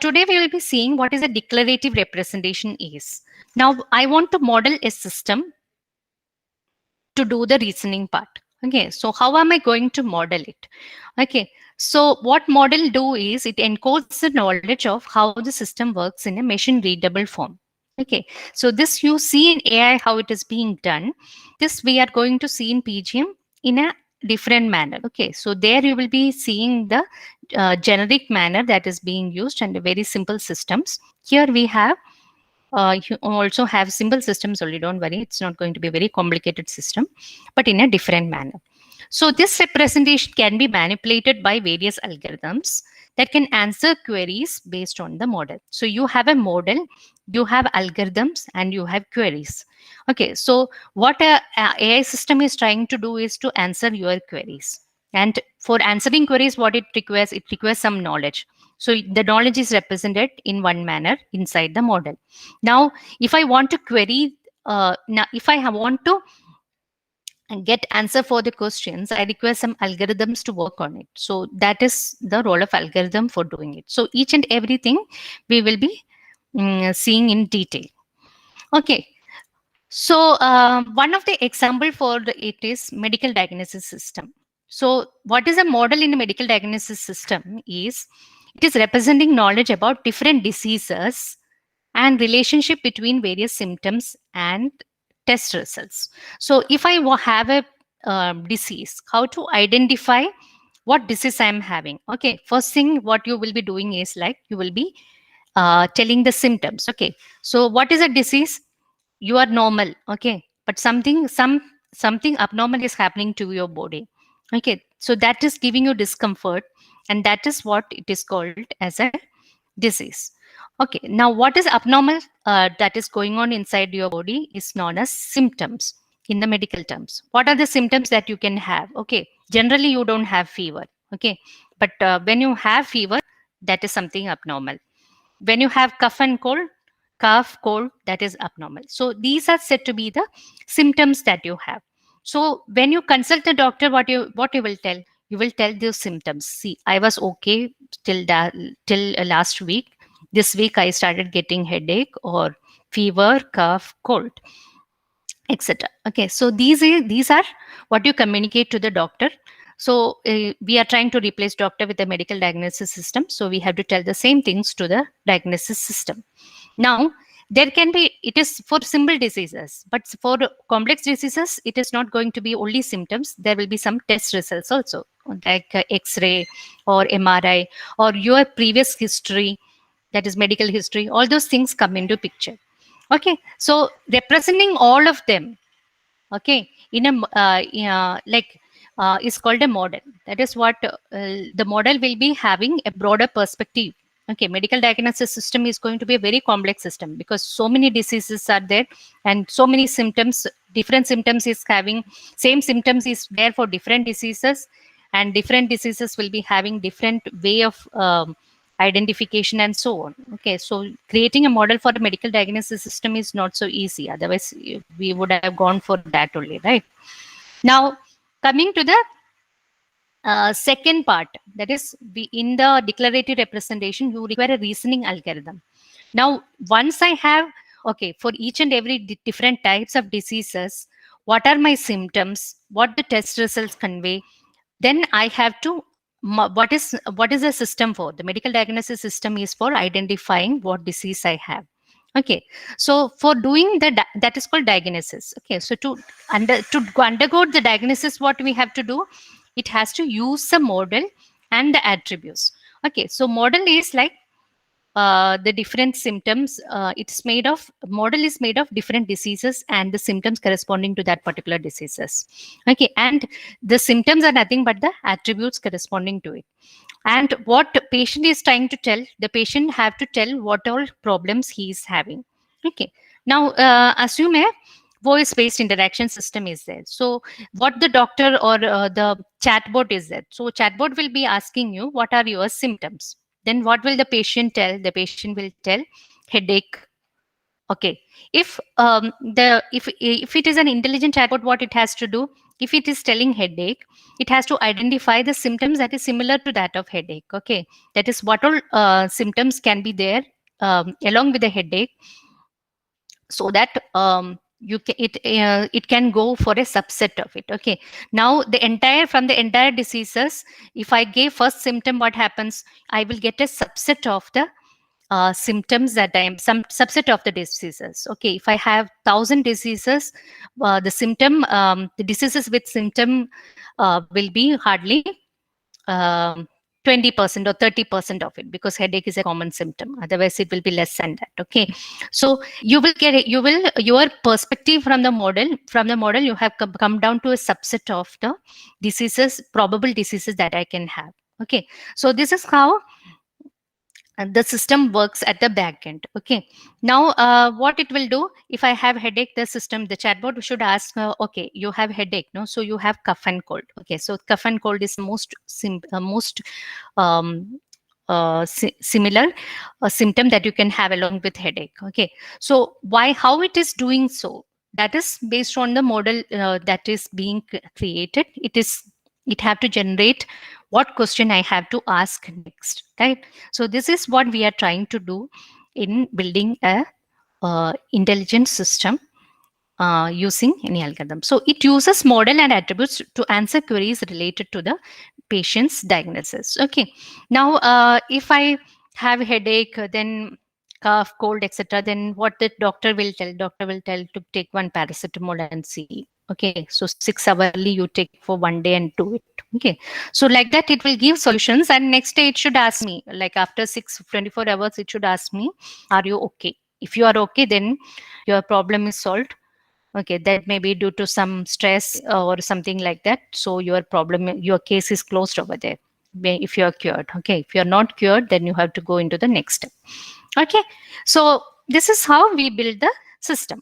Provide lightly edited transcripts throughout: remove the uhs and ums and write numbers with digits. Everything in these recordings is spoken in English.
today we will be seeing what is a declarative representation is. Now I want to model a system to do the reasoning part. Okay, so how am I going to model it? Okay, so what model do is it encodes the knowledge of how the system works in a machine readable form. Okay, so this you see in AI how it is being done. This we are going to see in PGM in a different manner. Okay, so there you will be seeing the generic manner that is being used and the very simple systems. Here we have you also have simple systems only, don't worry, it's not going to be a very complicated system, but in a different manner. So this representation can be manipulated by various algorithms that can answer queries based on the model. So you have a model, you have algorithms, and you have queries. Okay, so what a AI system is trying to do is to answer your queries. And for answering queries, what it requires some knowledge. So the knowledge is represented in one manner inside the model. Now, if I want to query, now if I want to get answer for the questions, I require some algorithms to work on it. So that is the role of algorithm for doing it. So each and everything we will be seeing in detail. Okay. So one of the example for it is medical diagnosis system. So what is a model in a medical diagnosis system is it is representing knowledge about different diseases and relationship between various symptoms and test results. So if I have a disease, how to identify what disease I am having. Okay, first thing what you will be doing is like you will be telling the symptoms. Okay, so what is a disease? You are normal. Okay, but something abnormal is happening to your body. Okay, so that is giving you discomfort, and that is what it is called as a disease. Okay, now what is abnormal that is going on inside your body is known as symptoms in the medical terms. What are the symptoms that you can have? Okay, generally you don't have fever. Okay, but when you have fever, that is something abnormal. When you have cough, cold, that is abnormal. So these are said to be the symptoms that you have. So when you consult the doctor, what you will tell? You will tell those symptoms. See, I was okay till last week. This week I started getting headache or fever, cough, cold, etc. Okay, so these are what you communicate to the doctor. So we are trying to replace doctor with a medical diagnosis system, so we have to tell the same things to the diagnosis system. Now there can be, it is for simple diseases, but for complex diseases it is not going to be only symptoms. There will be some test results also, like x-ray or MRI or your previous history, that is medical history. All those things come into picture. Okay, so representing all of them, okay, in a like is called a model. That is what the model will be having a broader perspective. Okay, medical diagnosis system is going to be a very complex system because so many diseases are there and so many symptoms, different symptoms is having, same symptoms is there for different diseases, and different diseases will be having different way of identification and so on. Okay, so creating a model for a medical diagnosis system is not so easy. Otherwise, we would have gone for that only, right? Now, coming to the second part, that is in the declarative representation, you require a reasoning algorithm. Now, once I have, okay, for each and every different types of diseases, what are my symptoms, what the test results convey, then I have to, what is the system for? The medical diagnosis system is for identifying what disease I have. Okay, so for doing that is called diagnosis. Okay, so to undergo the diagnosis, what we have to do, it has to use the model and the attributes. Okay, so model is like the different symptoms. It's made of, model is made of different diseases and the symptoms corresponding to that particular diseases. Okay, and the symptoms are nothing but the attributes corresponding to it. And what patient is trying to tell, the patient have to tell what all problems he is having. Okay, now assume a voice based interaction system is there. So what the doctor or the chatbot is there, so chatbot will be asking you what are your symptoms. Then what will the patient tell? The patient will tell headache. Okay, if if it is an intelligent chatbot, what it has to do, if it is telling headache, it has to identify the symptoms that is similar to that of headache. Okay, that is what all symptoms can be there along with the headache, so that it can go for a subset of it. Okay, now from the entire diseases, if I give first symptom, what happens, I will get a subset of the symptoms that I am, some subset of the diseases. Okay, if I have 1,000 diseases, the diseases with symptom will be hardly um, 20% or 30% of it, because headache is a common symptom. Otherwise, it will be less than that. Okay, so your perspective from the model, you have come down to a subset of the diseases, probable diseases that I can have. Okay, so this is how and the system works at the back end. Okay, now what it will do, if I have headache, the chatbot should ask, okay, you have headache, no? So you have cough and cold. Okay, so cough and cold is most um, similar symptom that you can have along with headache. Okay, so how it is doing so, that is based on the model that is being created. It have to generate what question I have to ask next, right? So this is what we are trying to do in building a intelligent system using any algorithm. So it uses model and attributes to answer queries related to the patient's diagnosis. Okay, now if I have headache, then cough, cold, etc., then what the doctor will tell? Doctor will tell to take one paracetamol and see. Okay, so 6 hourly you take for 1 day and do it. Okay, so like that it will give solutions, and next day it should ask me, like after 24 hours, it should ask me, are you okay? If you are okay, then your problem is solved. Okay, that may be due to some stress or something like that. So your case is closed over there. If you are cured. Okay, if you are not cured, then you have to go into the next step. Okay, so this is how we build the system.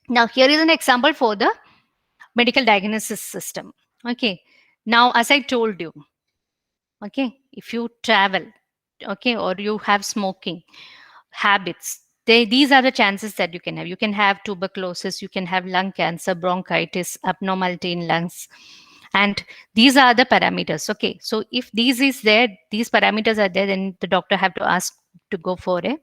Now here is an example for the medical diagnosis system. Okay, now as I told you, okay, if you travel, okay, or you have smoking habits, these are the chances that you can have. You can have tuberculosis, you can have lung cancer, bronchitis, abnormality in lungs, and these are the parameters. Okay, so if these parameters are there, then the doctor have to ask to go for a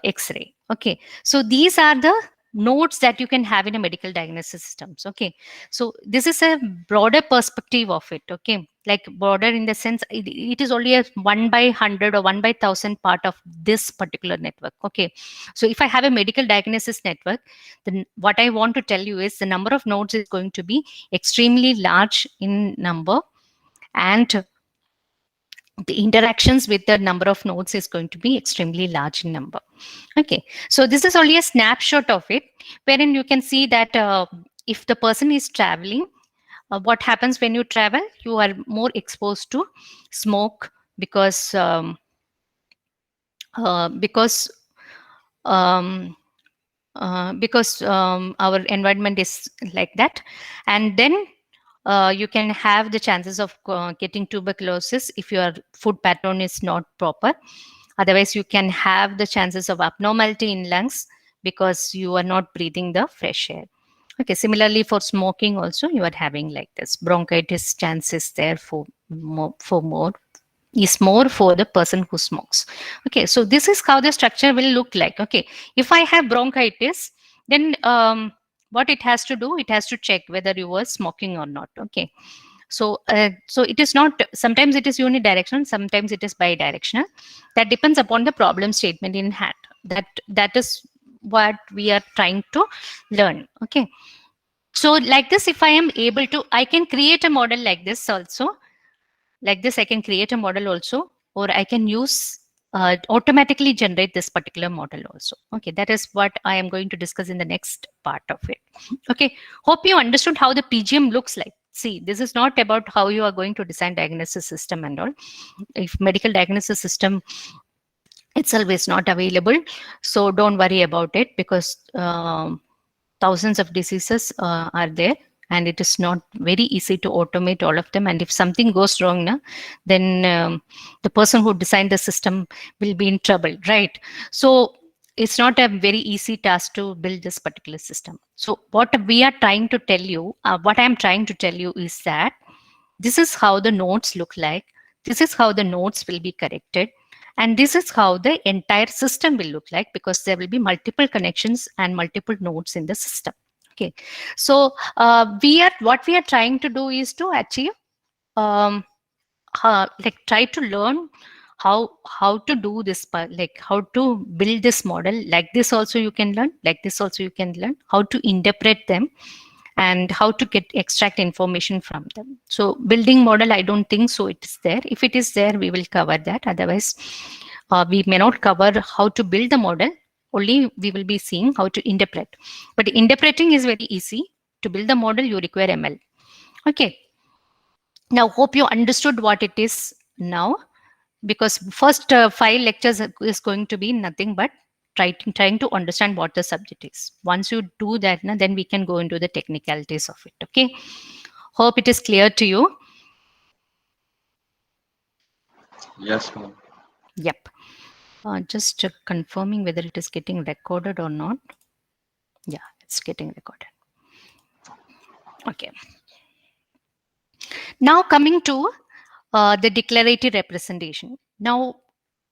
x-ray. Okay, so these are the nodes that you can have in a medical diagnosis systems. Okay, so this is a broader perspective of it. Okay, like broader in the sense it is only a 1 by 100 or 1 by 1,000 part of this particular network. Okay, so if I have a medical diagnosis network, then what I want to tell you is the number of nodes is going to be extremely large in number, and the interactions with the number of nodes is going to be extremely large in number. Okay, so this is only a snapshot of it, wherein you can see that if the person is traveling, what happens when you travel? You are more exposed to smoke because our environment is like that, and then you can have the chances of getting tuberculosis if your food pattern is not proper. Otherwise, you can have the chances of abnormality in lungs because you are not breathing the fresh air. Okay, similarly for smoking also you are having like this. Bronchitis chances there for more for the person who smokes. Okay, so this is how the structure will look like. Okay, if I have bronchitis, then what it has to do, it has to check whether you were smoking or not. Okay, so so it is not, sometimes it is unidirectional, sometimes it is bidirectional. That depends upon the problem statement in hand. That is what we are trying to learn. Okay, so like this, if I am able to, I can create a model like this also. Like this, I can create a model also, or I can use automatically generate this particular model also. Okay, that is what I am going to discuss in the next part of it. Okay, hope you understood how the PGM looks like. See, this is not about how you are going to design diagnosis system and all. If medical diagnosis system itself is not available, so don't worry about it, because thousands of diseases are there, and it is not very easy to automate all of them. And if something goes wrong now, then the person who designed the system will be in trouble, right? So it's not a very easy task to build this particular system. So what we are trying to tell you, what I'm trying to tell you is that this is how the nodes look like. This is how the nodes will be corrected. And this is how the entire system will look like, because there will be multiple connections and multiple nodes in the system. Okay. So what we are trying to do is to achieve, like try to learn how to do this part, like how to build this model. Like this also you can learn, like this also you can learn how to interpret them and how to get extract information from them. So building model, I don't think so it is there. If it is there, we will cover that. Otherwise, we may not cover how to build the model. Only we will be seeing how to interpret. But interpreting is very easy. To build the model, you require ML. Okay. Now, hope you understood what it is now, because first 5 lectures is going to be nothing but trying to understand what the subject is. Once you do that, then we can go into the technicalities of it. Okay. Hope it is clear to you. Yes, ma'am. Yep. Just confirming whether it is getting recorded or not. Yeah, it's getting recorded. Okay. Now coming to the declarative representation. Now,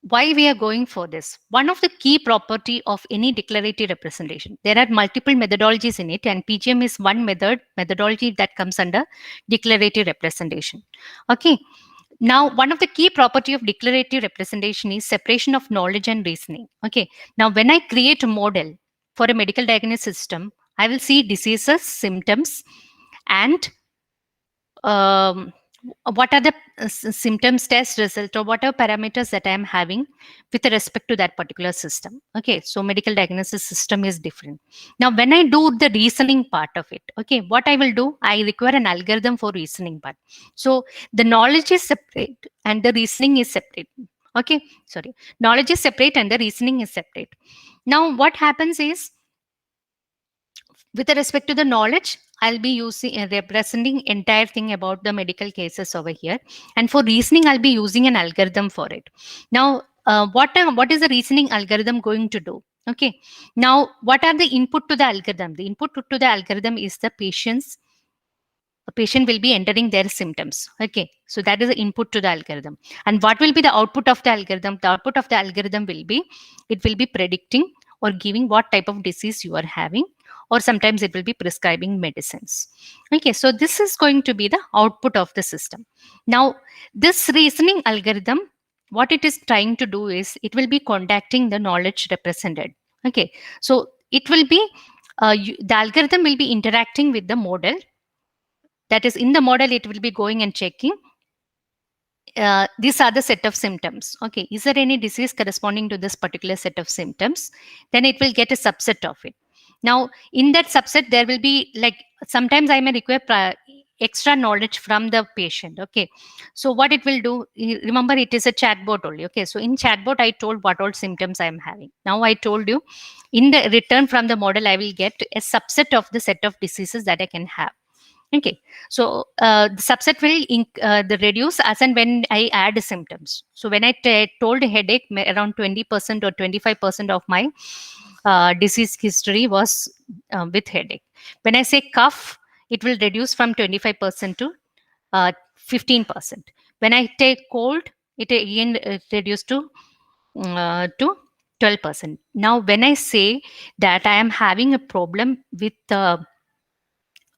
why we are going for this? One of the key property of any declarative representation, there are multiple methodologies in it, and PGM is one methodology that comes under declarative representation. Okay. Now, one of the key property of declarative representation is separation of knowledge and reasoning. Okay. Now, when I create a model for a medical diagnosis system, I will see diseases, symptoms, and what are the symptoms test result, or whatever parameters that I am having with respect to that particular system. Okay, so medical diagnosis system is different. Now, when I do the reasoning part of it, okay, what I will do, I require an algorithm for reasoning part. So the knowledge is separate and the reasoning is separate. Okay, sorry, knowledge is separate and the reasoning is separate. Now, what happens is, with respect to the knowledge, I'll be using representing entire thing about the medical cases over here, and for reasoning I'll be using an algorithm for it. Now what is the reasoning algorithm going to do? Okay, now what are the input to the algorithm? The input to the algorithm is the patient will be entering their symptoms. Okay, so that is the input to the algorithm. And what will be the output of the algorithm? The output of the algorithm will be, it will be predicting or giving what type of disease you are having, or sometimes it will be prescribing medicines. Okay, so this is going to be the output of the system. Now, this reasoning algorithm, what it is trying to do is, it will be contacting the knowledge represented. Okay, so it will be, the algorithm will be interacting with the model. That is, in the model, it will be going and checking these are the set of symptoms. Okay, is there any disease corresponding to this particular set of symptoms? Then it will get a subset of it. Now, in that subset, there will be, like, sometimes I may require extra knowledge from the patient. Okay, so what it will do, remember, it is a chatbot only. Okay, so in chatbot, I told what all symptoms I am having. Now I told you, in the return from the model, I will get a subset of the set of diseases that I can have. Okay, so the subset will the reduce as and when I add symptoms. So when I told headache, around 20% or 25% of my disease history was with headache. When I say cough, it will reduce from 25% to 15%. When I take cold, it again reduced to 12%. Now, when I say that I am having a problem with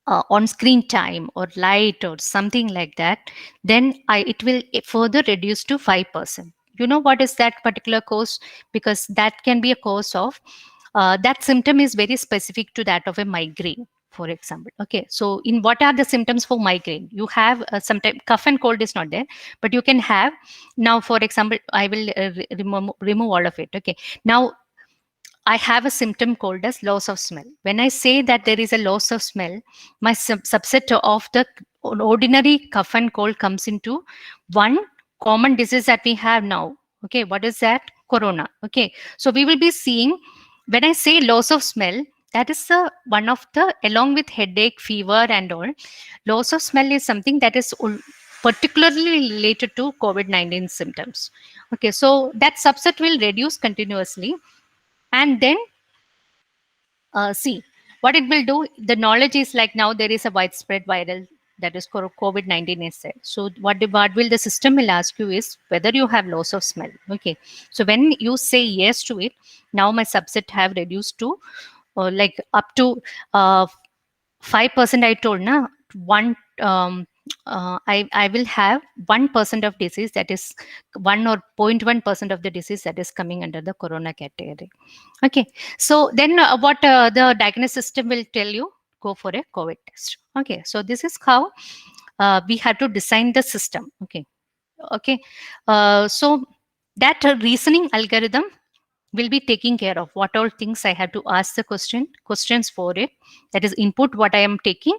on-screen time or light or something like that, then it will further reduce to 5%. You know what is that particular cause? Because that can be a cause of, that symptom is very specific to that of a migraine, for example. Okay, so in what are the symptoms for migraine? You have sometimes cough and cold is not there, but you can have, now for example, I will remove all of it. Okay, now I have a symptom called as loss of smell. When I say that there is a loss of smell, my subset of the ordinary cough and cold comes into one common disease that we have now. Okay, what is that? Corona. Okay, so we will be seeing, when I say loss of smell, that is one of the, along with headache, fever and all, loss of smell is something that is particularly related to COVID-19 symptoms. Okay, so that subset will reduce continuously. And then see what it will do. The knowledge is like now there is a widespread viral, that is COVID-19 is there. So what will the system will ask you is whether you have loss of smell. Okay. So when you say yes to it, now my subset have reduced to like up to uh, 5%. I told na one. I will have 1% of disease, that is 1 or 0.1% of the disease that is coming under the corona category. Okay, so then what the diagnosis system will tell you, go for a COVID test. Okay, so this is how we have to design the system. Okay, so that reasoning algorithm will be taking care of what all things I have to ask the questions for it. That is input what I am taking,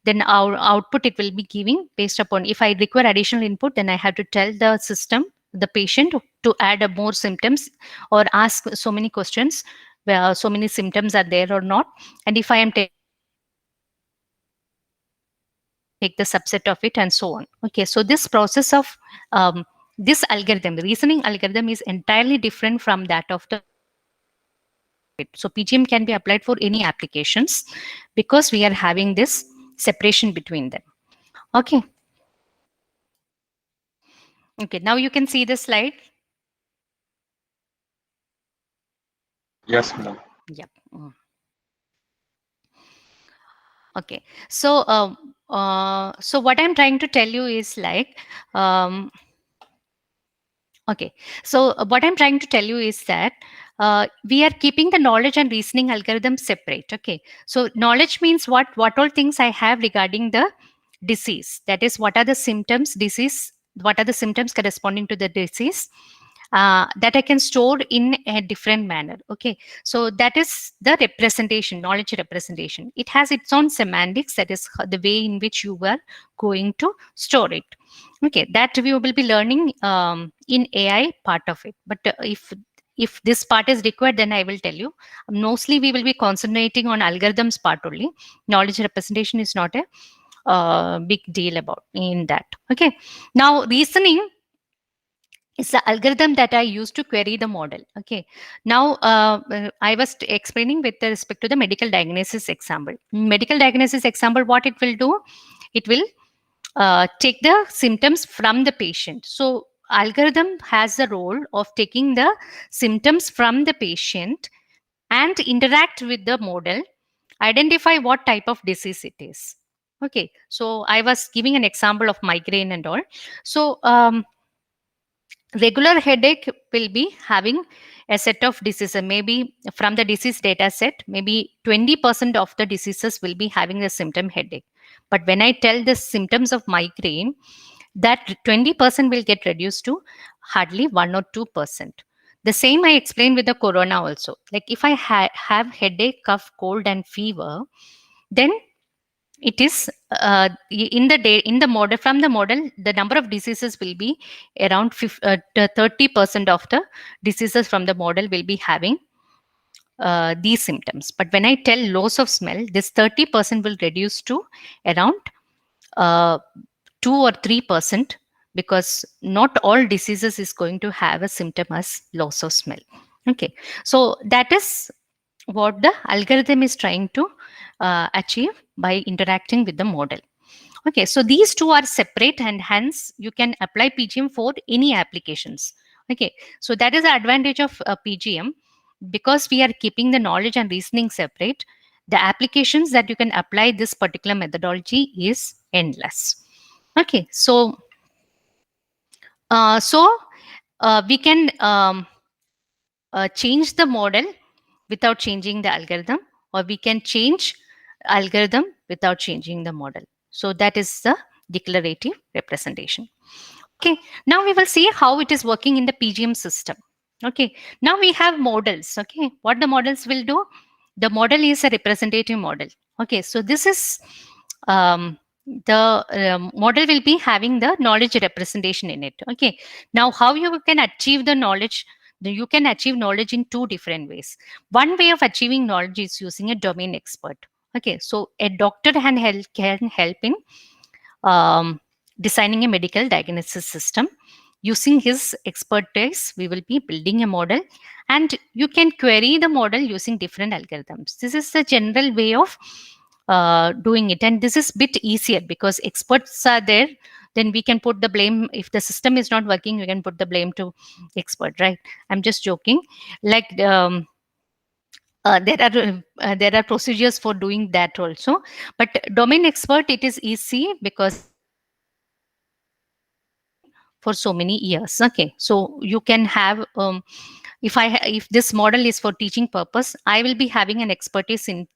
then our output it will be giving based upon. If I require additional input, then I have to tell the system, the patient, to add more symptoms or ask so many questions where so many symptoms are there or not. And if I am take the subset of it and so on. Okay, so this process of this algorithm, the reasoning algorithm, is entirely different from that of the. So PGM can be applied for any applications because we are having this separation between them. Okay. Okay, now you can see the slide. Yes, ma'am. Yep. Okay. So so what I'm trying to tell you is like okay. So what I'm trying to tell you is that we are keeping the knowledge and reasoning algorithm separate. Okay. So knowledge means what all things I have regarding the disease. That is, what are the symptoms, disease, what are the symptoms corresponding to the disease, that I can store in a different manner. Okay, so that is the representation, knowledge representation. It has its own semantics, that is the way in which you were going to store it. Okay, that we will be learning in AI part of it. But if this part is required, then I will tell you. Mostly we will be concentrating on algorithms part only. Knowledge representation is not a big deal about in that. Okay, now reasoning is the algorithm that I use to query the model. Okay, now I was explaining with respect to the medical diagnosis example. Medical diagnosis example, what it will do, it will take the symptoms from the patient. So algorithm has the role of taking the symptoms from the patient and interact with the model, identify what type of disease it is. Okay, so I was giving an example of migraine and all. So regular headache will be having a set of diseases. Maybe from the disease data set, maybe 20% of the diseases will be having the symptom headache. But when I tell the symptoms of migraine, that 20% will get reduced to hardly 1 or 2%. The same I explained with the corona also. Like if I have headache, cough, cold, and fever, then it is in the day in the model, from the model, the number of diseases will be around 30% of the diseases from the model will be having these symptoms. But when I tell loss of smell, this 30% will reduce to around uh, 2 or 3%, because not all diseases is going to have a symptom as loss of smell. Okay, so that is what the algorithm is trying to achieve by interacting with the model. Okay, so these two are separate and hence you can apply PGM for any applications. Okay, so that is the advantage of PGM. Because we are keeping the knowledge and reasoning separate, the applications that you can apply this particular methodology is endless. Okay, so we can change the model without changing the algorithm, or we can change algorithm without changing the model. So that is the declarative representation. Okay, now we will see how it is working in the PGM system. Okay, now we have models. Okay, what the models will do? The model is a representative model. Okay, so this is the model will be having the knowledge representation in it. Okay, now how you can achieve the knowledge? You can achieve knowledge in two different ways. One way of achieving knowledge is using a domain expert. Okay, so a doctor can help in designing a medical diagnosis system. using his expertise, we will be building a model, and you can query the model using different algorithms. This is the general way of doing it, and this is bit easier because experts are there. Then we can put the blame, if the system is not working, we can put the blame to expert, right? I'm just joking. Like there are procedures for doing that also, but domain expert, it is easy because for so many years. Okay, so you can have if this model is for teaching purpose, I will be having an expertise in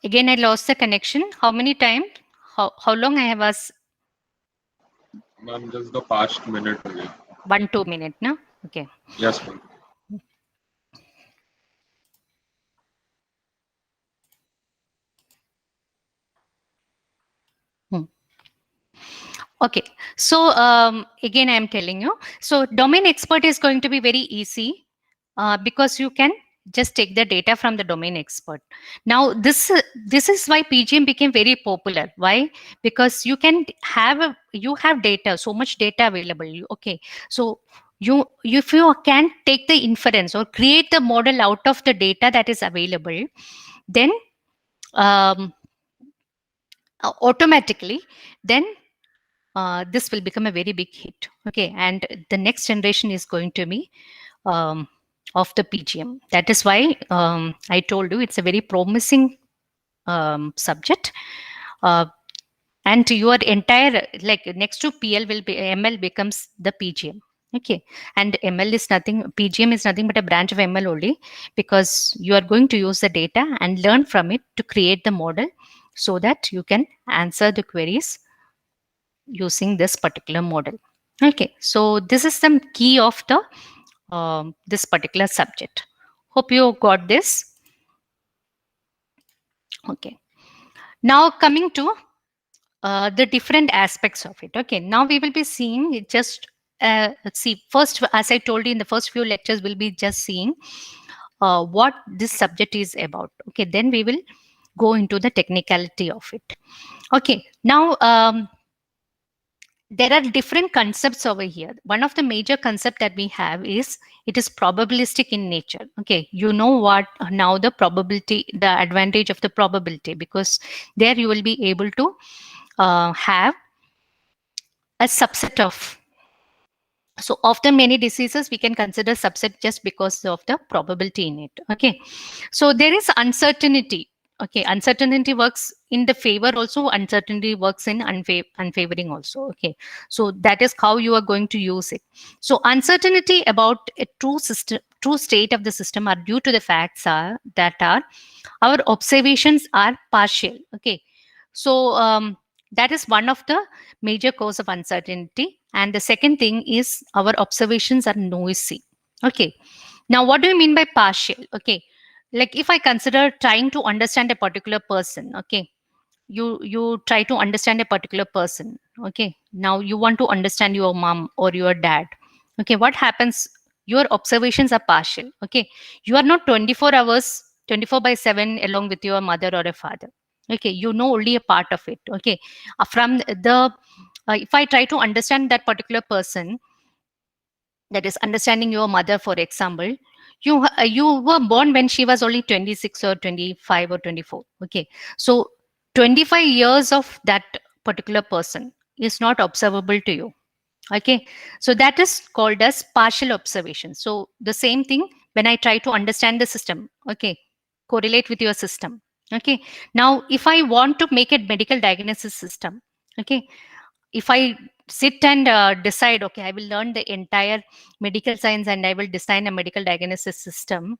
again I lost the connection. How many times? How long I have asked? Ma'am, just the past minute only. 1-2 minute, no? Okay. Yes, ma'am. Okay, so again, I am telling you. So domain expert is going to be very easy because you can just take the data from the domain expert. Now, this is why PGM became very popular. Why? Because you can have you have data, so much data available. Okay, so you if you can take the inference or create the model out of the data that is available, then um, automatically, then this will become a very big hit. Okay, and the next generation is going to be of the PGM. That is why I told you it's a very promising subject. And your entire, like next to PL will be ML becomes the PGM. Okay, and ML is nothing, PGM is nothing but a branch of ML only, because you are going to use the data and learn from it to create the model so that you can answer the queries using this particular model. Okay, so this is some key of the this particular subject. Hope you got this. Okay, now coming to the different aspects of it. Okay, now we will be seeing it just let's see, first, as I told you in the first few lectures, we'll be just seeing what this subject is about. Okay, then we will go into the technicality of it. Okay, now there are different concepts over here. One of the major concept that we have is it is probabilistic in nature. Okay, you know what now, the probability, the advantage of the probability, because there you will be able to have a subset of, so of the many diseases we can consider subset just because of the probability in it. Okay, so there is uncertainty. Okay, uncertainty works in the favor also, uncertainty works in unfavoring also. Okay, so that is how you are going to use it. So uncertainty about a true system, true state of the system, are due to the facts are that are our observations are partial. Okay, so that is one of the major cause of uncertainty. And the second thing is our observations are noisy. Okay, now what do you mean by partial? Okay, like if I consider trying to understand a particular person. Okay, you try to understand a particular person. Okay, now you want to understand your mom or your dad. Okay, what happens? Your observations are partial. Okay, you are not 24 hours 24/7 along with your mother or a father. Okay, you know only a part of it. Okay, from the if I try to understand that particular person, that is understanding your mother, for example, you were born when she was only 26 or 25 or 24. Okay, so 25 years of that particular person is not observable to you. Okay, so that is called as partial observation. So the same thing when I try to understand the system, okay, correlate with your system. Okay, now if I want to make a medical diagnosis system, okay, if I sit and decide, okay, I will learn the entire medical science and I will design a medical diagnosis system,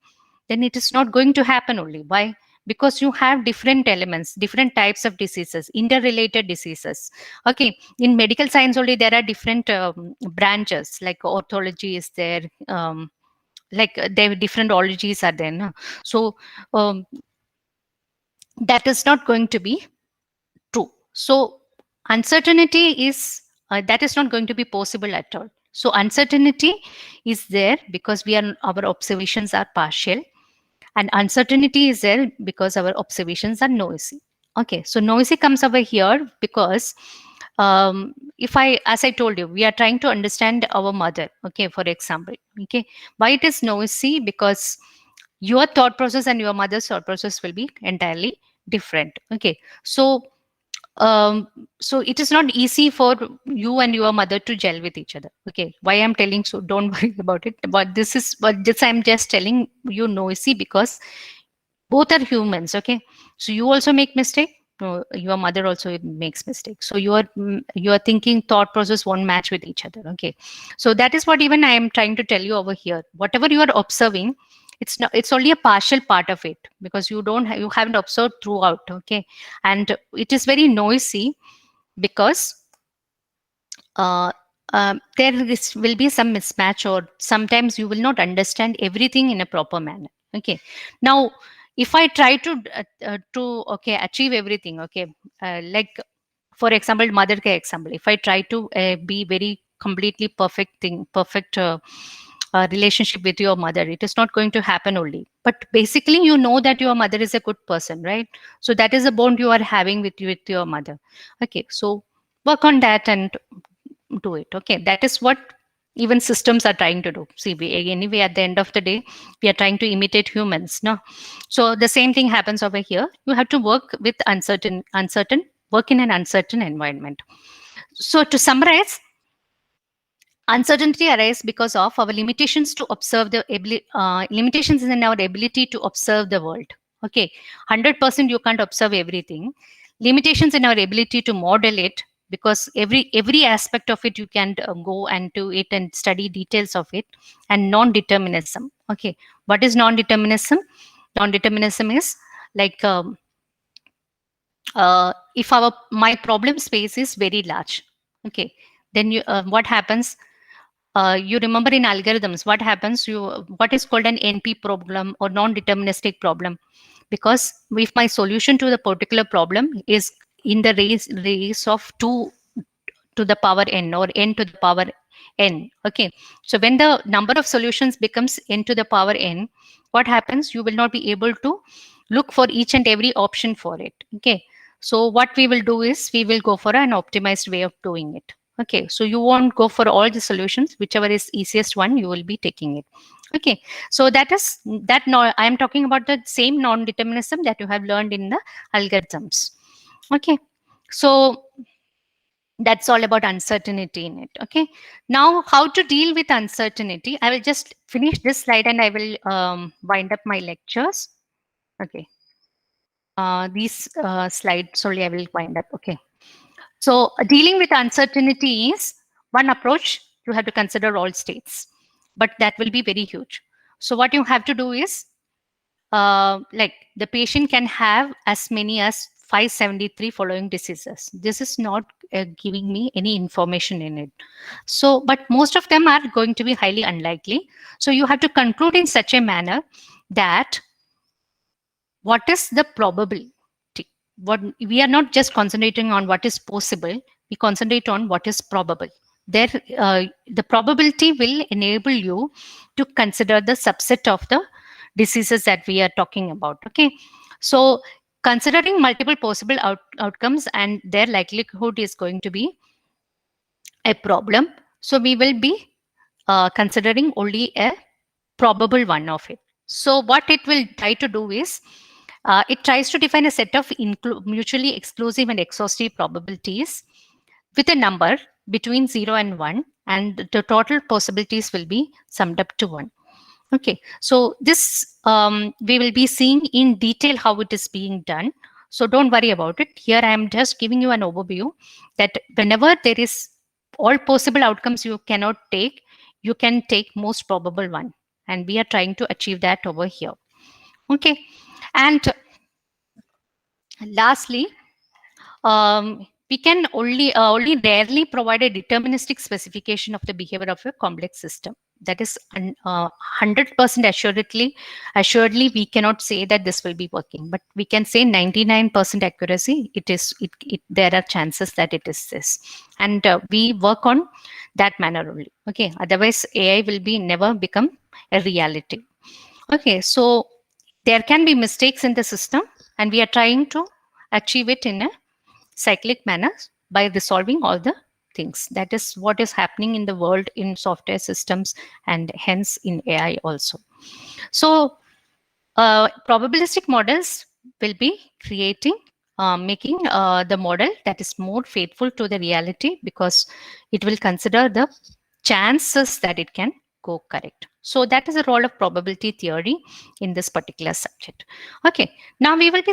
then it is not going to happen only. Why? Because you have different elements, different types of diseases, interrelated diseases. Okay, in medical science only there are different branches, like orthology is there, like there different ologies are there. No? So um, that is not going to be true. So uncertainty is that is not going to be possible at all. So uncertainty is there because our observations are partial, and uncertainty is there because our observations are noisy. Okay, so noisy comes over here because if I, as I told you, we are trying to understand our mother. Okay, for example, okay, why it is noisy? Because your thought process and your mother's thought process will be entirely different. Okay, so so it is not easy for you and your mother to gel with each other. Okay, why I'm telling, so don't worry about it, but this I'm just telling you noisy because both are humans. Okay, so you also make mistake, your mother also makes mistakes, so your thinking thought process won't match with each other. Okay, so that is what even I am trying to tell you over here. Whatever you are observing, it's only a partial part of it because you haven't observed throughout. Okay, and it is very noisy because will be some mismatch, or sometimes you will not understand everything in a proper manner. Okay, now if I try to okay achieve everything, okay, like for example mother care example, if I try to be very completely perfect relationship with your mother, it is not going to happen only. But basically you know that your mother is a good person, right? So that is a bond you are having with your mother. Okay, so work on that and do it. Okay, that is what even systems are trying to do. See, anyway at the end of the day we are trying to imitate humans, no? So the same thing happens over here. You have to work with uncertain work in an uncertain environment. So to summarize, uncertainty arises because of our limitations to observe the limitations in our ability to observe the world. Okay, 100% you can't observe everything. Limitations in our ability to model it, because every aspect of it you can go and do it and study details of it. And non-determinism. Okay, what is non-determinism? Non-determinism is like if my problem space is very large. Okay, then what happens? You remember in algorithms what happens, what is called an NP problem or non-deterministic problem, because if my solution to the particular problem is in the race of 2 to the power n or n to the power n. Okay, so when the number of solutions becomes n to the power n, what happens? You will not be able to look for each and every option for it. Okay, so what we will do is we will go for an optimized way of doing it. Okay, so you won't go for all the solutions, whichever is easiest one you will be taking it. Okay, so that is that. No, I am talking about the same non-determinism that you have learned in the algorithms. Okay, so that's all about uncertainty in it. Okay, now how to deal with uncertainty? I will just finish this slide and I will wind up my lectures. Okay, these slides only I will wind up. Okay, so dealing with uncertainty is one approach. You have to consider all states, but that will be very huge. So what you have to do is like the patient can have as many as 573 following diseases. This is not giving me any information in it. So, but most of them are going to be highly unlikely. So you have to conclude in such a manner that what is the probability? What we are not just concentrating on what is possible, we concentrate on what is probable. There, the probability will enable you to consider the subset of the diseases that we are talking about. Okay, so considering multiple possible outcomes and their likelihood is going to be a problem. So we will be considering only a probable one of it. So what it will try to do is, it tries to define a set of mutually exclusive and exhaustive probabilities with a number between 0 and 1, and the total possibilities will be summed up to 1. Okay, so this we will be seeing in detail how it is being done. So don't worry about it. Here I am just giving you an overview that whenever there is all possible outcomes you cannot take, you can take most probable one. And we are trying to achieve that over here. Okay, and lastly, we can only rarely provide a deterministic specification of the behavior of a complex system. That is 100% assuredly we cannot say that this will be working, but we can say 99% accuracy. There are chances that it is this, and we work on that manner only. Okay, otherwise AI will be never become a reality. Okay, so there can be mistakes in the system, and we are trying to achieve it in a cyclic manner by resolving all the things. That is what is happening in the world in software systems and hence in AI also. So probabilistic models will be making the model that is more faithful to the reality, because it will consider the chances that it can go correct. So that is the role of probability theory in this particular subject. Okay, now we will be